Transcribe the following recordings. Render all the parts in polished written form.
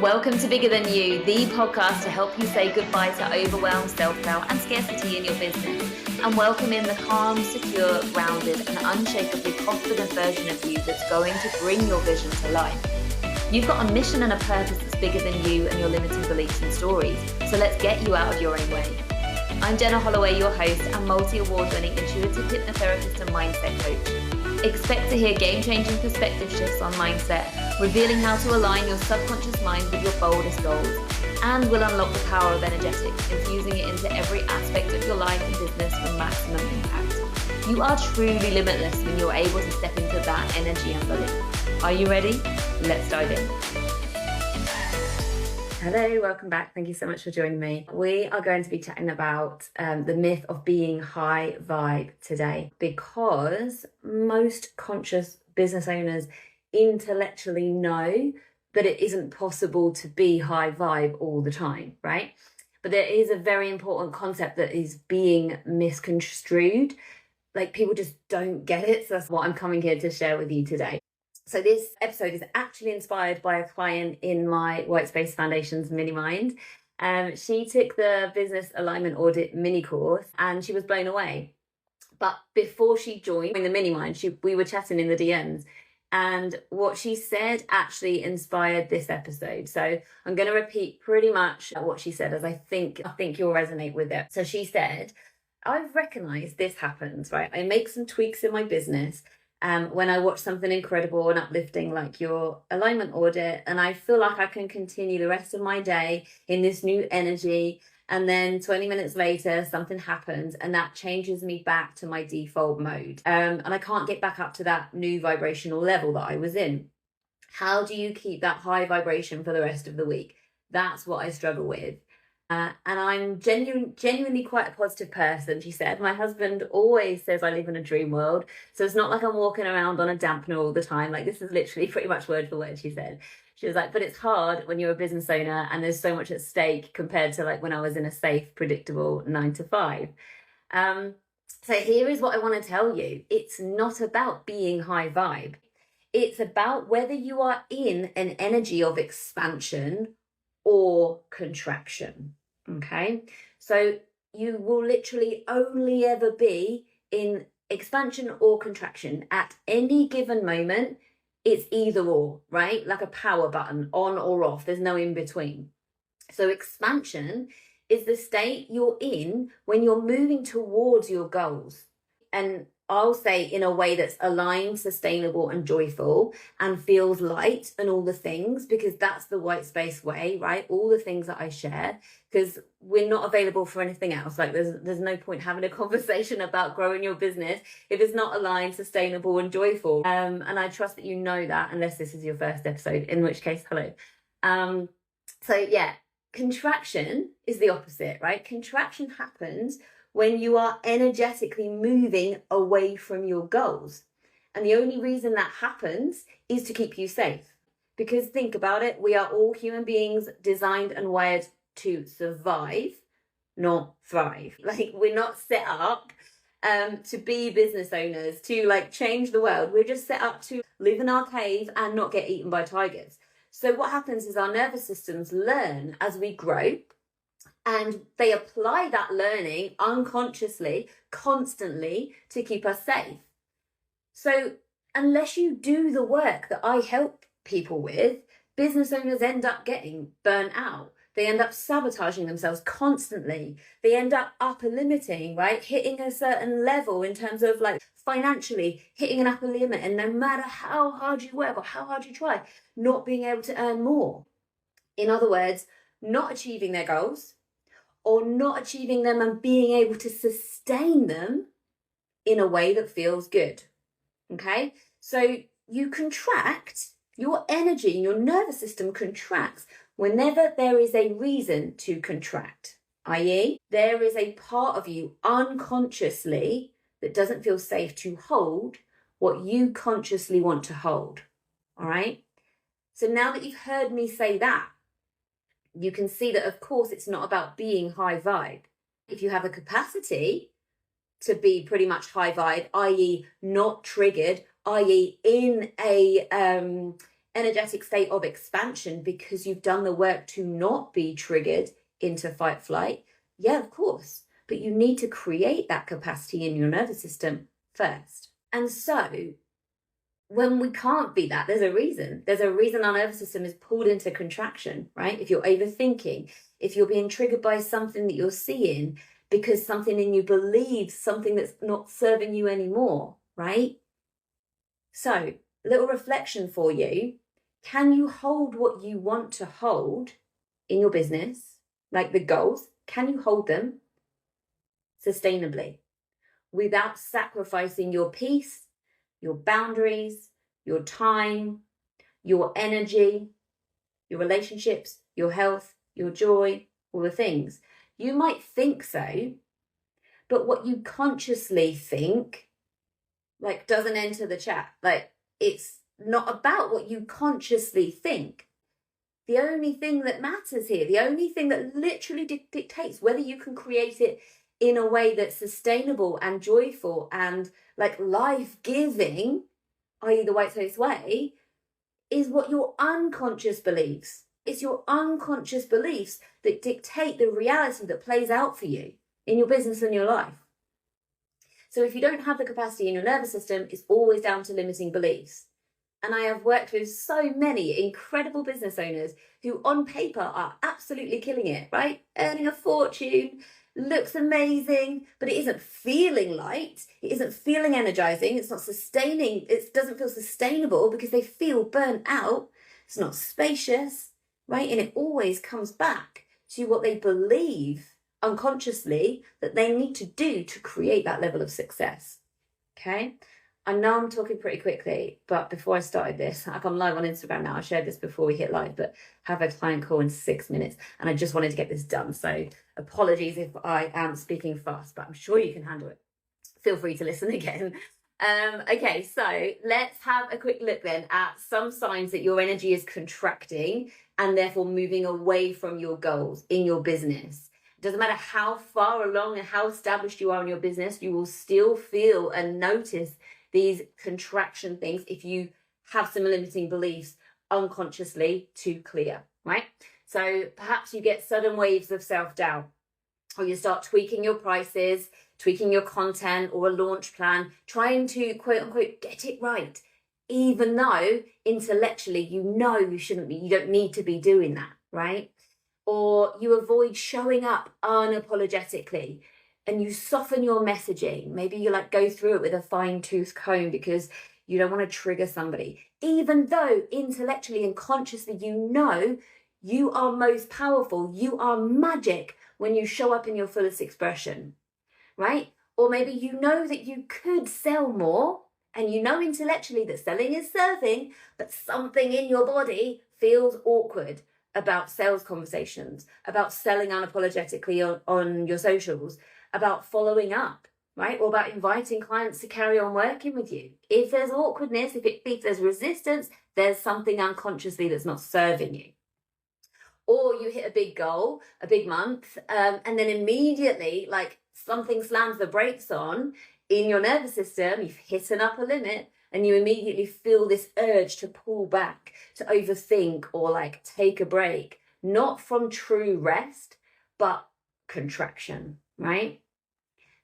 Welcome to Bigger Than You, the podcast to help you say goodbye to overwhelm, self-doubt and scarcity in your business, and welcome in the calm, secure, grounded and unshakably confident version of you that's going to bring your vision to life. You've got a mission and a purpose that's bigger than you and your limiting beliefs and stories, so let's get you out of your own way. I'm Jenna Holloway, your host and multi-award-winning intuitive hypnotherapist and mindset coach. Expect to hear game-changing perspective shifts on mindset, revealing how to align your subconscious mind with your boldest goals, and will unlock the power of energetics, infusing it into every aspect of your life and business for maximum impact. You are truly limitless when you're able to step into that energy and belief. Are you ready? Let's dive in. Hello, welcome back. Thank you so much for joining me. We are going to be chatting about the myth of being high vibe today, because most conscious business owners intellectually know that it isn't possible to be high vibe all the time, right? But there is a very important concept that is being misconstrued. Like, people just don't get it. So that's what I'm coming here to share with you today. So this episode is actually inspired by a client in my Whitespace Foundations mini mind. She took the Business Alignment Audit mini course and she was blown away. But before she joined the mini mind, we were chatting in the DMs, and what she said actually inspired this episode. So I'm going to repeat pretty much what she said, as I think you'll resonate with it. So she said, I've recognized this happens, right? I make some tweaks in my business when I watch something incredible and uplifting like your alignment audit, and I feel like I can continue the rest of my day in this new energy, and then 20 minutes later something happens and that changes me back to my default mode, and I can't get back up to that new vibrational level that I was in. How do you keep that high vibration for the rest of the week? That's what I struggle with. And I'm genuinely quite a positive person, she said. My husband always says I live in a dream world. So it's not like I'm walking around on a dampener all the time. Like, this is literally pretty much word for word, she said. She was like, but it's hard when you're a business owner and there's so much at stake compared to like when I was in a safe, predictable 9 to 5. So here is what I want to tell you. It's not about being high vibe. It's about whether you are in an energy of expansion or contraction. Okay, so you will literally only ever be in expansion or contraction at any given moment. It's either or, right? Like a power button, on or off. There's no in between. So expansion is the state you're in when you're moving towards your goals. And I'll say in a way that's aligned, sustainable and joyful and feels light and all the things, because that's the white space way, right? All the things that I share, because we're not available for anything else. Like there's no point having a conversation about growing your business if it's not aligned, sustainable and joyful. And I trust that you know that, unless this is your first episode, in which case, hello. So yeah, contraction is the opposite, right? Contraction happens when you are energetically moving away from your goals. And the only reason that happens is to keep you safe. Because think about it, we are all human beings designed and wired to survive, not thrive. Like, we're not set up to be business owners, to like change the world. We're just set up to live in our cave and not get eaten by tigers. So what happens is our nervous systems learn as we grow, and they apply that learning unconsciously, constantly, to keep us safe. So unless you do the work that I help people with, business owners end up getting burnt out. They end up sabotaging themselves constantly. They end up upper limiting, right? Hitting a certain level in terms of like financially, hitting an upper limit. And no matter how hard you work or how hard you try, not being able to earn more. In other words, not achieving their goals, or not achieving them and being able to sustain them in a way that feels good. Okay? So you contract, your energy and your nervous system contracts whenever there is a reason to contract, i.e., there is a part of you unconsciously that doesn't feel safe to hold what you consciously want to hold. All right? So now that you've heard me say that, you can see that, of course, it's not about being high vibe. If you have a capacity to be pretty much high vibe, i.e. not triggered, i.e. in energetic state of expansion because you've done the work to not be triggered into fight flight? Yeah, of course. But you need to create that capacity in your nervous system first. And so when we can't be that, there's a reason. There's a reason our nervous system is pulled into contraction, right? If you're overthinking, if you're being triggered by something that you're seeing because something in you believes something that's not serving you anymore, right? So, little reflection for you. Can you hold what you want to hold in your business, like the goals? Can you hold them sustainably without sacrificing your peace, your boundaries, your time, your energy, your relationships, your health, your joy, all the things? You might think so, but what you consciously think, like, doesn't enter the chat. Like, it's not about what you consciously think. The only thing that matters here, the only thing that literally dictates whether you can create it in a way that's sustainable and joyful and like life-giving, i.e. the white space way, is what your unconscious believes. It's your unconscious beliefs that dictate the reality that plays out for you in your business and your life. So if you don't have the capacity in your nervous system, it's always down to limiting beliefs. And I have worked with so many incredible business owners who on paper are absolutely killing it, right? Earning a fortune, looks amazing, but it isn't feeling light. It isn't feeling energizing. It's not sustaining. It doesn't feel sustainable because they feel burnt out. It's not spacious, right? And it always comes back to what they believe unconsciously that they need to do to create that level of success. Okay? I know I'm talking pretty quickly, but before I started this, like I'm live on Instagram now. I shared this before we hit live, but have a client call in 6 minutes. And I just wanted to get this done. So apologies if I am speaking fast, but I'm sure you can handle it. Feel free to listen again. Okay, so let's have a quick look then at some signs that your energy is contracting and therefore moving away from your goals in your business. It doesn't matter how far along and how established you are in your business, you will still feel and notice these contraction things if you have some limiting beliefs unconsciously to clear, right? So perhaps you get sudden waves of self-doubt, or you start tweaking your prices, tweaking your content or a launch plan, trying to quote unquote get it right, even though intellectually you know you shouldn't be, you don't need to be doing that, right? Or you avoid showing up unapologetically and you soften your messaging. Maybe you like go through it with a fine-tooth comb because you don't want to trigger somebody, even though intellectually and consciously you know you are most powerful, you are magic when you show up in your fullest expression, right? Or maybe you know that you could sell more and you know intellectually that selling is serving, but something in your body feels awkward about sales conversations, about selling unapologetically on your socials, about following up, right? Or about inviting clients to carry on working with you. If there's awkwardness, if there's resistance, there's something unconsciously that's not serving you. Or you hit a big goal, a big month, and then immediately, like something slams the brakes on in your nervous system, you've hit an upper limit, and you immediately feel this urge to pull back, to overthink, or like take a break, not from true rest, but contraction, right?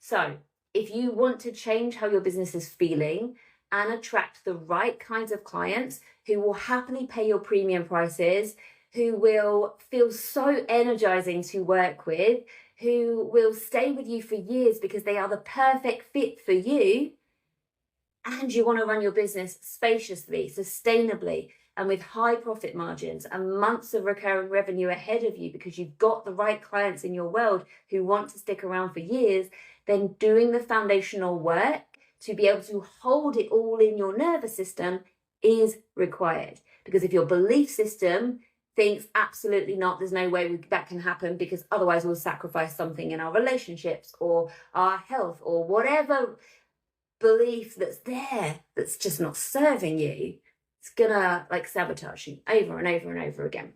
So if you want to change how your business is feeling and attract the right kinds of clients who will happily pay your premium prices, who will feel so energizing to work with, who will stay with you for years because they are the perfect fit for you, and you want to run your business spaciously, sustainably, and with high profit margins and months of recurring revenue ahead of you because you've got the right clients in your world who want to stick around for years, then doing the foundational work to be able to hold it all in your nervous system is required. Because if your belief system thinks absolutely not, there's no way that can happen because otherwise we'll sacrifice something in our relationships or our health or whatever belief that's there that's just not serving you, it's gonna like sabotage you over and over and over again.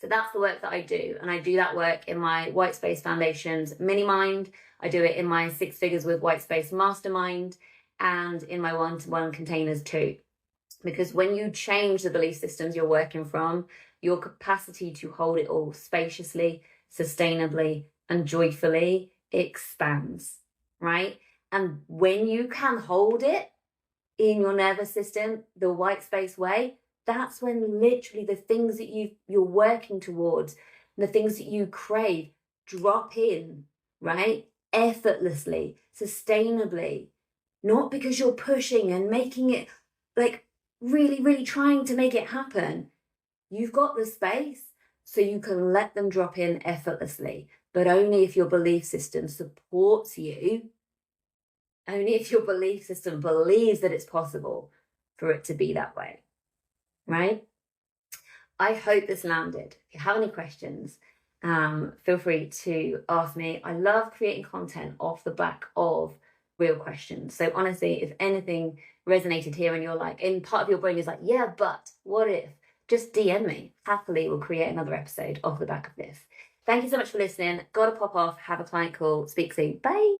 So that's the work that I do, and I do that work in my White Space Foundations mini mind. I do it in my 6 Figures with White Space mastermind and in my one-to-one containers too. Because when you change the belief systems you're working from, your capacity to hold it all spaciously, sustainably, and joyfully expands, right? And when you can hold it in your nervous system, the white space way, that's when literally the things that you're working towards, the things that you crave, drop in, right? Effortlessly, sustainably, not because you're pushing and making it like really, really trying to make it happen. You've got the space, so you can let them drop in effortlessly, but only if your belief system supports you, only if your belief system believes that it's possible for it to be that way, right? I hope this landed. If you have any questions, feel free to ask me. I love creating content off the back of real questions. So honestly, if anything resonated here and you're like, in part of your brain is like, yeah, but what if? Just DM me. Happily, we'll create another episode off the back of this. Thank you so much for listening. Gotta pop off, have a client call. Speak soon. Bye.